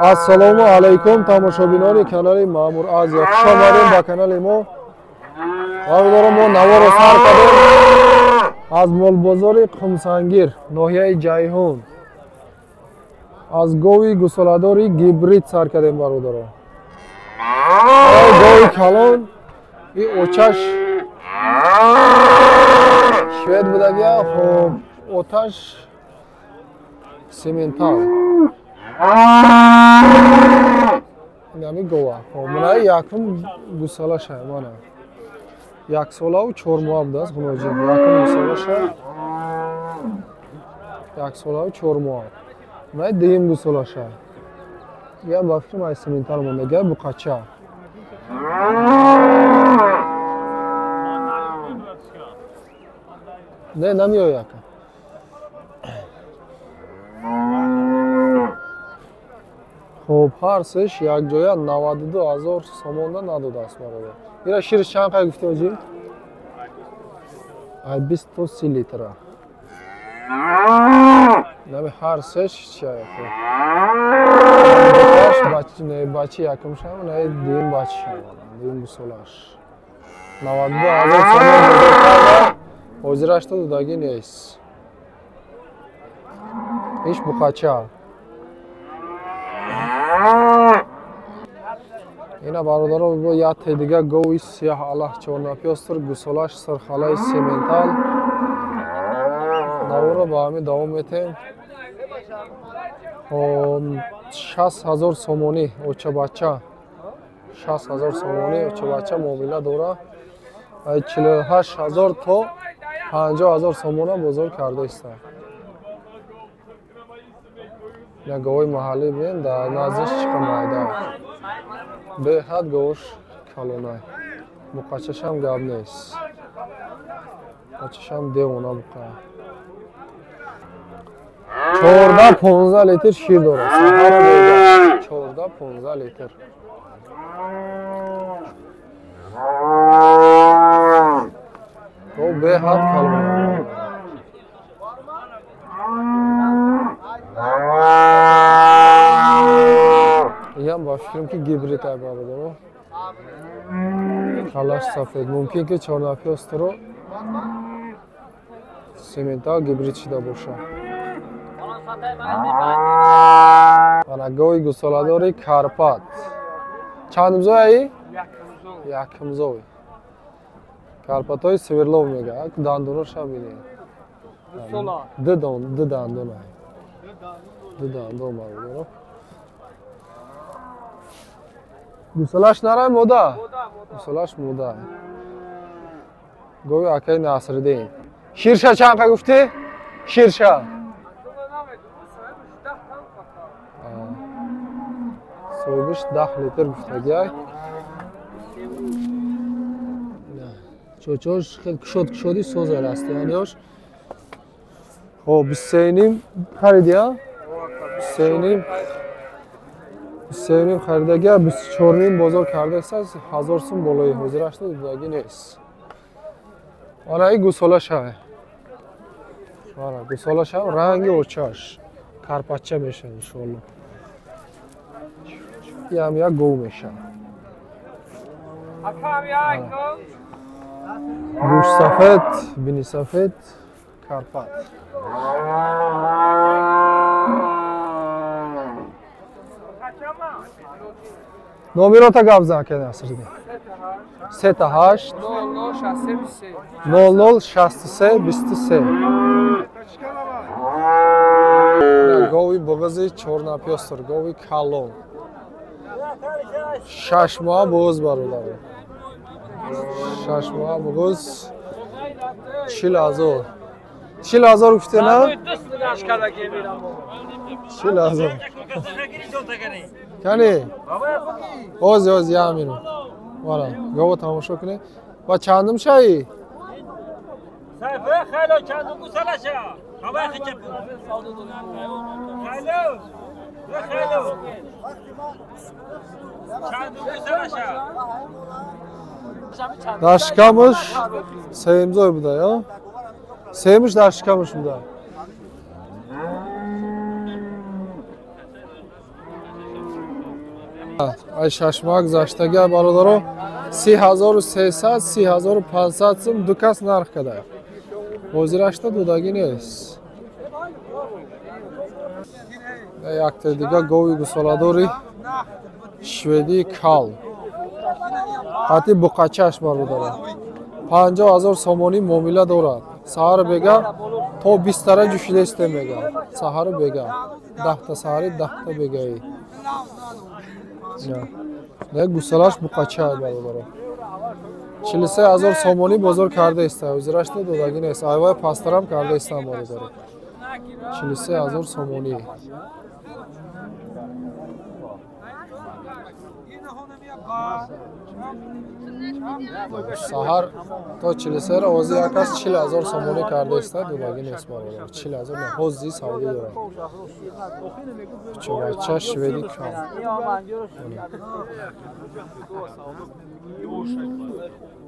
Ассалому алайкум тамошобинони канали Маъмур Азия. Хуш омадед ба канали мо. Бародаро мо наворо сар кардем аз молбозори Қумсангир, ноҳияи Ҷайҳун. Аз гови гусоладори гибрид сар кардем бародаро. Гови калон и очаш швед будагия, хоб оташ сементал. Нами гова. Мана якум гусалаша мана. Як солаву 4 моҳ будааст хуноҷи. Якум гусалаша. Як солаву 4 моҳ. Мана дим гусалаша. Я ба фикр май сементал мондага буқача. Не намиёяка. Хоб ҳар сеш якҷоя 92,000 сомонда надодааст бародар. Ира ширш чанд қай гуфти оҷи? Ай 23 литра. Нами ҳар сеш чаяка. Бачи якум шам, не дим бачи шам. Дим бусолаш. 92,000 сомон ҳозираш додаги нест. Иш буқача. Ина бародаро бо як дига гови сиёҳ алаҳ чорнапёстр гусолаш сархалаи сементал. Наворо ба ҳамин давом метем. 60,000 сомонӣ очабача. 60,000 сомонӣ очабача муомила дора. 48,000 то 50,000 сомона бозор кардааст. Я говои маҳаллӣ бинем дар наздиш чиқа майда. Беҳад говош калонай. Буқачашам гап нест. Буқачашам девона буқа. 14-15 литр шир дорад. Саҳаро беда. 14-15 литр. То беҳад калонай. Ям ба фикрам ки гибрид ай бародаро. Калаш сафед. Мумкин ки чорнапёстро сементал гибрид шуда боша. Анагои гусоладори Карпат. Чандумзой аи? Якумзой. Карпатои Сверлов мега. Дандоноша бинед. Ду дандон ай. Ду дандон бародаро. Гусолаш нарай мода? Гусолаш мода. Гови акай Насриддин. Ширша чанд қа гуфти? Ширша. Соҳибиш 10 литр гуфтагиай. Чочош хел кушоди созар аст, яъниёш. Хоб 23 харидия? 23 харидагия 24 бозор кардааст, 1000 сум болои ҳозираш додаги нест. Ана и гусолаша. Ана гусолаша ранги очаш. Карпатча меша иншоалло. Ям як гов меша. Гӯш сафед, бини сафед, Карпат. Номерота гап зан ки Насриддин. 38 0063 23. Гови боғази чорнапёстр, гови калон. 6 моҳ боз бародаро. 6 моҳ боз 40,000. 40,000 гуфте на? 40,000. Кани? Оз ямину. Вара, гово тамошо кунед. Ва чандум шаи? Сайфа хайло чандум гусалаша. Хавай хичап. Хайло. Хайло. Чандум гусалаша. Дашкамыш сеимзой буда, я? Сеимыш дашкамыш буда. ай шашмак заштага бародаро 3300 3500 сум ду кас нарх када ҳозирашта додагӣ нест. Яктер дига гови гусоладори шведии кал қати буқачаш бародаро 50000 сомонӣ муомила дорад. Саҳар бега то 20 тара ҷӯшидесте мега саҳар бега 10 та саҳари 10 та бегаи не гусалаш буқача бародаро 43000 сомонӣ бозор кардаеста ҳозирашта додагӣ нест. айвои пастарам кардаестам бародаро 43000 сомонӣ саҳар то 43 ози якас 40000 сомонӣ кардаеста додагӣ нест бародаро 40000 не ҳози савдӣ дорад чобача шведи кам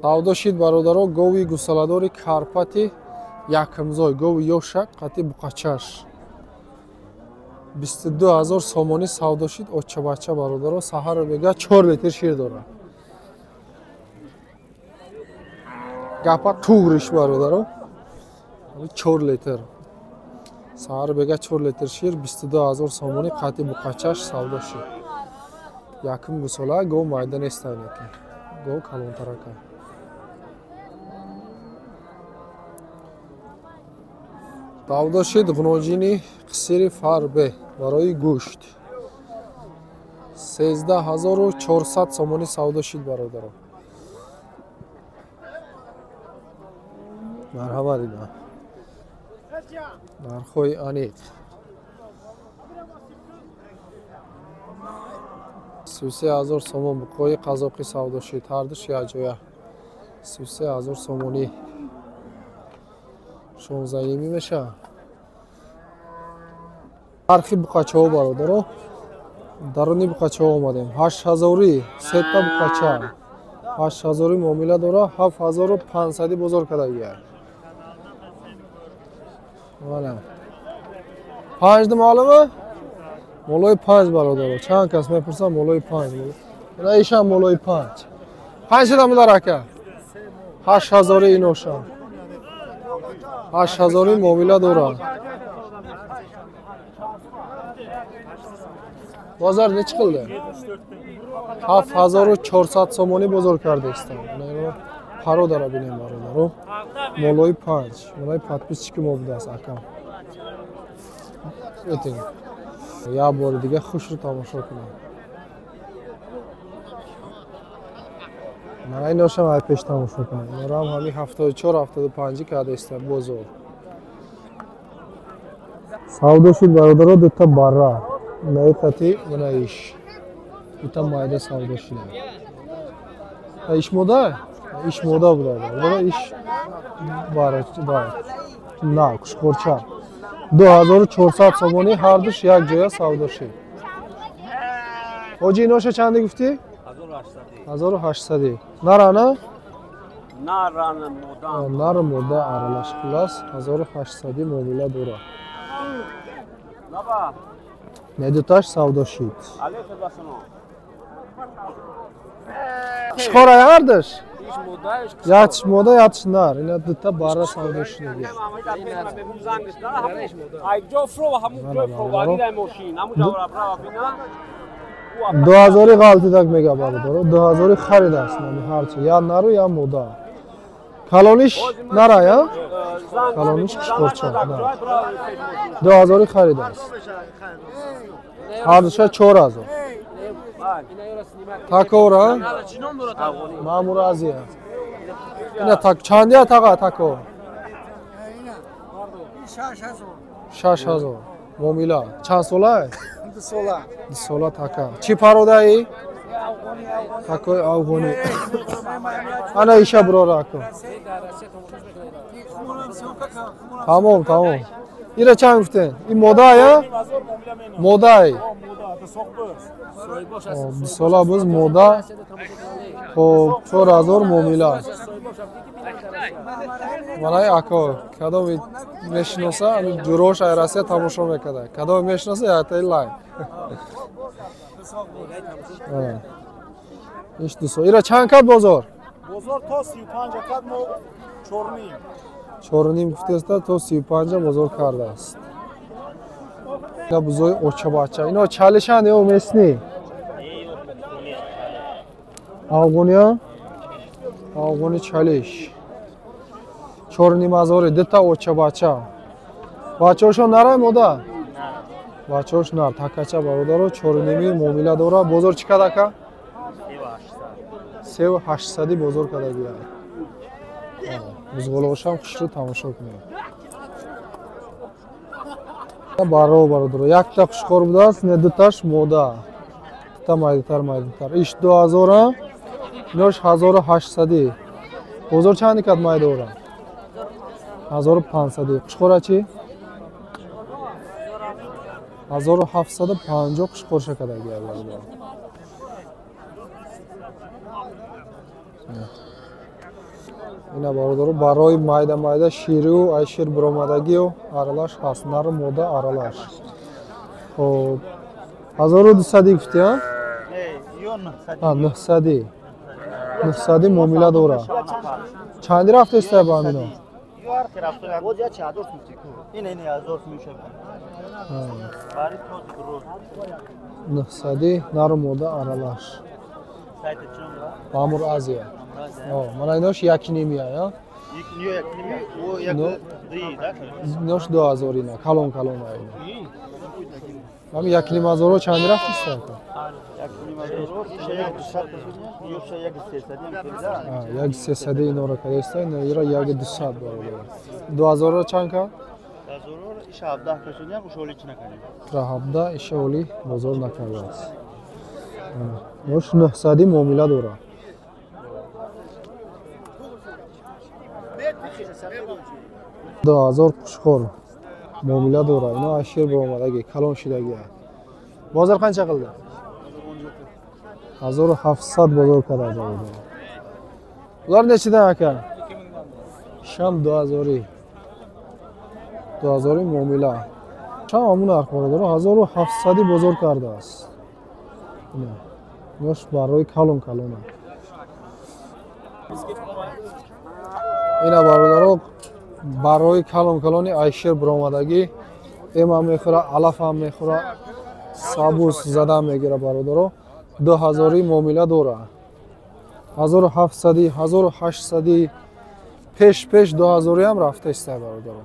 савдо шид бародаро гови гусаладори карпати якимзой гови ёшак қати буқачаш 22000 сомонӣ савдо шид очабача бародаро саҳар бега 4 литр шир дорад. гапа тугриш бародаро 4 литр саҳар бега 4 литр шир 22000 сомонӣ қати буқачаш савдо шид. Яким гусола гов майда нестан яки гов калонтарака савдо шид ғуноҷини қисири фарбе барои гӯшт 13400 сомонӣ савдо шид бародаро. марҳаба дида нархҳои аниқ 33000 сомон буқои қазоқи савдо шид ҳардуш якҷоя 33000 сомонӣ 16 меша. нархи буқачаҳо бародаро даруни буқачаҳо омадем 8000 сета буқача 8000 муомила дора 7500 бозор кардагия вала 5 маълума молои 5 бародаро чанд кас мепурсам молои 5 ина ишам молои 5 5 шудам дарака 8000 иноша 8000 муомила дора бозор неч қилdi 7400 сомонӣ бозор кардаистам. Инаро паро дара бинем бародаро молои 5 молои подписчики мо будааст акам этин я бори дига хушро тамошо кунем. мана иношам ай пеш тамошо кунем. инорам ҳами 74 75 кардаистам бозор савдо шуд бародаро дута барра наитати унаиш дута майда савдо шуда иш мода буда бародаро иш бара на кушқорча 2400 сомонӣ ҳардуш як ҷоя савдо шуд. ҳоҷи иноша чанде гуфтӣ 1800 нарана нар мода аралаш плюс 1800 муомила дора медуташ савдо шуд. шхора ҳардаш яч мода яч нар ина дута бара савдо шуда ду 2000 ғалтидак мега бародаро 2000 харидааст нами ҳарчи я нару я мода калониш нара я калониш кушқорча 2000 харидааст ҳардуша 4000 такора маъмур азия ина так чандия тага тако 6000 муомила чанд сола 2 сола така чӣ пародаи такои афғонӣ ана иша бурорако тамом ира чанд гуфтен ин модая модай 2 сола буз мода хоб 4000 муомила манаи ако кадоми мешиноса ҷурош айрасия тамошо мекарда кадоми мешиноса ятай лай иш 200. Ира чанд кад бозор? Бозор то 35 кад мо 4.5. 4.5 гуфтеста то 35 бозор кардааст. Ина бузои очабача. Ино чалишанд ё местни? Афғония? Афғони чалиш. 4.5 дита очабача. Бачаошон нарай мода? Бачаош нар такача бародаро 4.5 муомила дора. Бозор чӣ кад ака? 3800 бозор кадагия. Бузголошам хушрӯ тамошо кунем. Баро бародаро. Якта хушхор будааст, не дуташ мода. Дута майдатар. Иш 2000, инош 1800. Бозор чанди кад майдора? 1500. Хушхора чӣ? 1750 хушхор шакадагия бародаро. Ина бародаро барои майда ширу айшир биромадагиё аралаш ҳаст. Нар мода аралаш. Хоб 1200 гуфтия? Ё 900. 900 муомила дора. Чанди рафтеста ба амино? Боз я чадор сумтику. Ин 1000 мешав. 900 нар мода аралаш. Сайти чун? Маъмур Азия. Мана инош 1.5 я? 1.5 о 1.3 да? Инош 2000 ина калон айна. Ами 1.5 чанди рафтеста? 1.300 инора кадеста, ира 1.200 бародаро. 2000 чанка? 2000 иша 17 кашуням ушоли чи накардем. 17 ишоли бозор накардааст. Мош 900 муомила дора. $2000 хушхор муомила дора. Ино ашир биромадаги калон шидаги. Бозор қанча қилди? 1700 бозор кадад бародаро. Улар нечидан ака? Шам 2000. 2000 муомила. Шам амун нарх бародаро 1700 бозор кардааст. Ина нош барои калон. Ина бародаро барои калони айшир биромадаги ема мехӯра, алафам мехӯра, сабус зада мегира бародаро 2000 муомила дора. 1700, 1800 пеш 2000 ҳам рафтаиста бародаро.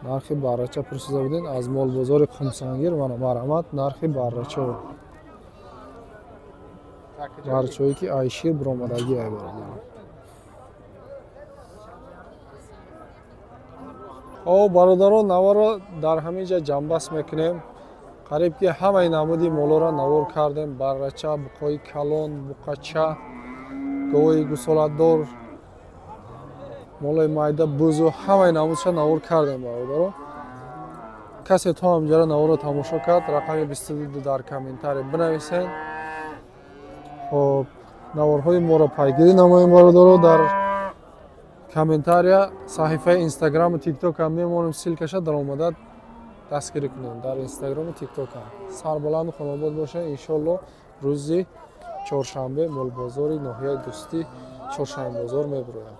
нархи баррача пурсида будин аз молбозори Қумсангир. Мана марҳамат нархи баррачао. Баррачое ки айшир биромадаги ай бародаро. Хоб бародаро навора дар ҳамин ҷа ҷамъбаст мекунем. Қариб ки ҳамаи намуди молора навор кардем. Баррача, буқои калон, буқача, гавои гусолатдор, молои майда, бузу ҳамаи намудша навор кардем бародаро. Касе то ҳамҷара наворро тамошо кард, рақами 22 дар комментария бинависен. Хоб наворҳои моро пайгирӣ намоем бародаро. Дар комментария саҳифаи Instagram ва TikTok ҳам мемонем, силкаша дар омада дастгирӣ кунем дар Instagram ва TikTok ҳам. Сарбаланду хонобод бошед. Иншоалло рӯзи чоршанбе молбозори ноҳияи Дӯстӣ Чоршанбе бозор мебуроям.